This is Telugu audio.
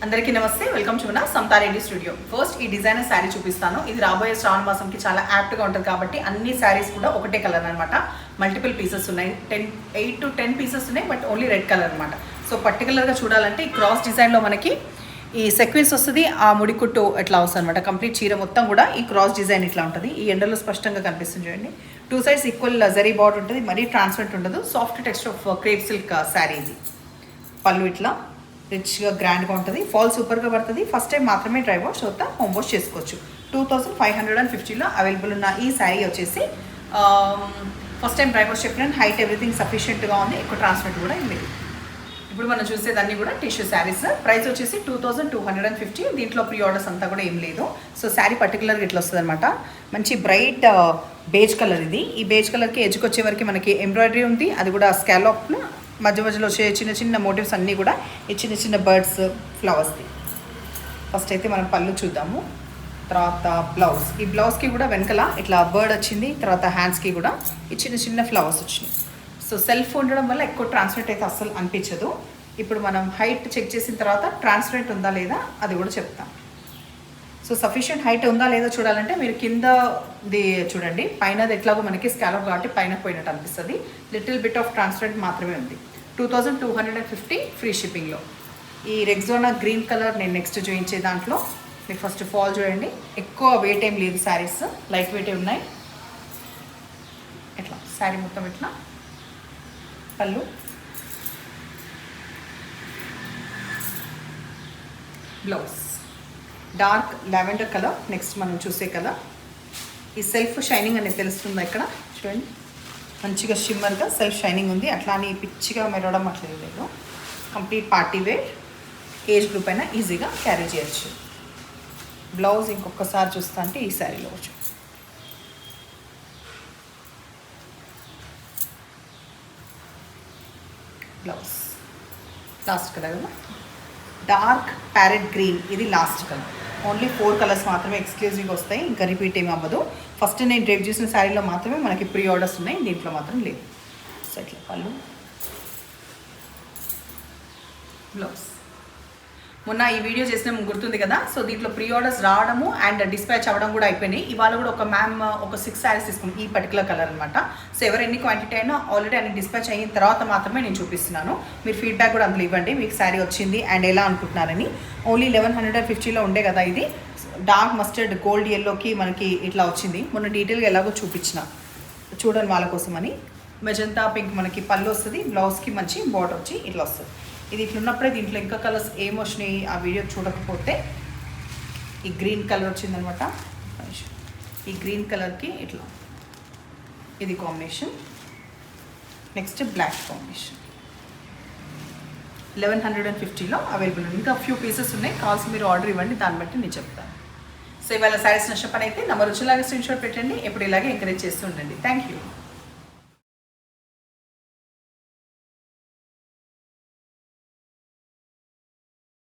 అందరికీ నమస్తే, welcome to Samatha Reddy studio. First ఈ డిజైనర్ శారీ చూపిస్తాను. ఇది రాబోయే శ్రావణ మాసంకి చాలా యాప్ట్గా ఉంటుంది కాబట్టి అన్ని శారీస్ కూడా ఒకటే కలర్ అనమాట. మల్టిపుల్ పీసెస్ ఉన్నాయి, 8 to 10 పీసెస్ ఉన్నాయి, బట్ ఓన్లీ రెడ్ కలర్ అనమాట. సో పర్టికులర్గా చూడాలంటే ఈ క్రాస్ డిజైన్లో మనకి ఈ సెక్వెన్స్ వస్తుంది, ఆ ముడికుట్టు ఎట్లా వస్తుంది అనమాట. కంప్లీట్ చీర మొత్తం కూడా ఈ క్రాస్ డిజైన్ ఇట్లా ఉంటుంది. ఈ ఎండలో స్పష్టంగా కనిపిస్తుంది చూడండి. 2 sides ఈక్వల్ జరీ బార్డర్ ఉంటుంది, మరీ ట్రాన్స్పరెంట్ ఉండదు. Soft texture of crepe silk sari. ఇది పళ్ళు ఇట్లా రిచ్గా గ్రాండ్గా ఉంటుంది. ఫాల్ సూపర్గా పడుతుంది. ఫస్ట్ టైం మాత్రమే డ్రై వాష్, తర్వాత హోమ్ వాష్ చేసుకోవచ్చు. 2550లో అవైలబుల్ ఉన్న ఈ శారీ వచ్చేసి ఫస్ట్ టైం డ్రై వాష్ చెప్పిన హైట్ ఎవ్రీథింగ్ సఫిషియెంట్గా ఉంది, ఎక్కువ ట్రాన్స్పరెంట్ కూడా ఏం లేదు. ఇప్పుడు మనం చూసేదాన్ని కూడా టిష్యూ శారీస్. ప్రైస్ వచ్చేసి 2250. దీంట్లో ప్రీ ఆర్డర్స్ అంతా కూడా ఏం లేదు. సో శారీ పర్టికులర్గా ఇట్లా వస్తుంది అనమాట. మంచి బ్రైట్ బేజ్ కలర్ ఇది. ఈ బేజ్ కలర్కి ఎడ్జ్కి వచ్చే వరకు మనకి ఎంబ్రాయిడరీ ఉంది, అది కూడా స్కాలప్లో మధ్య మధ్యలో వచ్చే చిన్న చిన్న మోటివ్స్ అన్నీ కూడా ఈ చిన్న చిన్న బర్డ్స్ ఫ్లవర్స్ది. ఫస్ట్ అయితే మనం పళ్ళు చూద్దాము, తర్వాత బ్లౌజ్. ఈ బ్లౌజ్కి కూడా వెనకల ఇట్లా బర్డ్ వచ్చింది, తర్వాత హ్యాండ్స్కి కూడా ఈ చిన్న చిన్న ఫ్లవర్స్ వచ్చినాయి. సో సెల్ఫ్ ఉండడం వల్ల ఎక్కువ ట్రాన్స్పరెంట్ అయితే అస్సలు అనిపించదు. ఇప్పుడు మనం హైట్ చెక్ చేసిన తర్వాత ట్రాన్స్పరెంట్ ఉందా లేదా అది కూడా చెప్తాం. సో సఫిషియెంట్ హైట్ ఉందా లేదో చూడాలంటే మీరు కిందది చూడండి. పైనది ఎట్లాగో మనకి స్కాలప్ కాబట్టి పైన పోయినట్టు అనిపిస్తుంది. లిటిల్ బిట్ ఆఫ్ ట్రాన్స్పరెంట్ మాత్రమే ఉంది. 2250 ఫ్రీ షిప్పింగ్లో. ఈ రెగ్జోనా గ్రీన్ కలర్ నేను నెక్స్ట్ చూపించే దాంట్లో మీకు ఫస్ట్ ఫాల్ చూడండి. ఎక్కువ వెయిట్ ఏం లేదు, శారీస్ లైట్ వెయిటే ఉన్నాయి. ఇట్లా శారీ మొత్తం ఇట్లా పళ్ళు, blouse dark lavender colour. Next మనం చూసే కలర్ ఈ సెల్ఫ్ షైనింగ్ అనేది తెలుస్తుందా ఇక్కడ చూడండి. మంచిగా షిమ్మర్గా సెల్ఫ్ షైనింగ్ ఉంది, అట్లా అని పిచ్చిగా మెరవడం అట్లా లేదు. Complete party wear, age group అయినా ఈజీగా క్యారీ చేయొచ్చు. బ్లౌజ్ ఇంకొకసారి చూస్తా అంటే ఈ శారీలో వచ్చు. Blouse last colour dark parrot green, ఇది లాస్ట్ కలర్. ఓన్లీ 4 కలర్స్ మాత్రమే ఎక్స్క్లూజివ్గా వస్తాయి, ఇంకా రిపీట్ ఏమి అవ్వదు. ఫస్ట్ నేను డ్రైప్ చేసిన శారీలో మాత్రమే మనకి ప్రీ ఆర్డర్స్ ఉన్నాయి, దీంట్లో మాత్రం లేదు. సో ఇట్లా పళ్ళు, బ్లౌజ్. మొన్న ఈ వీడియో చేసిన గుర్తుంది కదా. సో దీంట్లో ప్రీ ఆర్డర్స్ రావడము అండ్ డిస్పాచ్ అవ్వడం కూడా అయిపోయినాయి. ఇవాళ కూడా ఒక మ్యామ్ ఒక 6 శారీస్ తీసుకున్నాం, ఈ పర్టికులర్ కలర్ అనమాట. సో ఎవరు ఎన్ని క్వాంటిటీ అయినా ఆల్రెడీ అన్ని డిస్పాచ్ అయిన తర్వాత మాత్రమే నేను చూపిస్తున్నాను. మీరు ఫీడ్బ్యాక్ కూడా అందులో ఇవ్వండి, మీకు శారీ వచ్చింది అండ్ ఎలా అనుకుంటున్నారని. ఓన్లీ 1150లో ఉండే కదా ఇది. డార్క్ మస్టర్డ్ గోల్డ్ ఎల్లోకి మనకి ఇట్లా వచ్చింది. మొన్న డీటెయిల్గా ఎలాగో చూపించిన, చూడండి వాళ్ళ కోసం అని. మెజంతా పింక్ మనకి పళ్ళు వస్తుంది, బ్లౌజ్కి మంచి బార్డర్ వచ్చి ఇట్లా వస్తుంది. ఇది ఇట్లా ఉన్నప్పుడే దీంట్లో ఇంకా కలర్స్ ఏం వచ్చినాయి ఆ వీడియో చూడకపోతే, ఈ గ్రీన్ కలర్ వచ్చిందనమాట. ఈ గ్రీన్ కలర్కి ఇట్లా ఇది కాంబినేషన్. Next black combination. 1150లో అవైలబుల్ ఉంది. ఇంకా ఫ్యూ పీసెస్ ఉన్నాయి, కాల్స్ మీరు ఆర్డర్ ఇవ్వండి, దాన్ని బట్టి నేను చెప్తాను. సో ఇవాళ శారీస్ నష్టపని అయితే నెంబర్ వచ్చేలాగా స్క్రీన్ షాట్ పెట్టండి. ఎప్పుడు ఇలాగే ఎంకరేజ్ చేస్తూ ఉండండి. Thank you.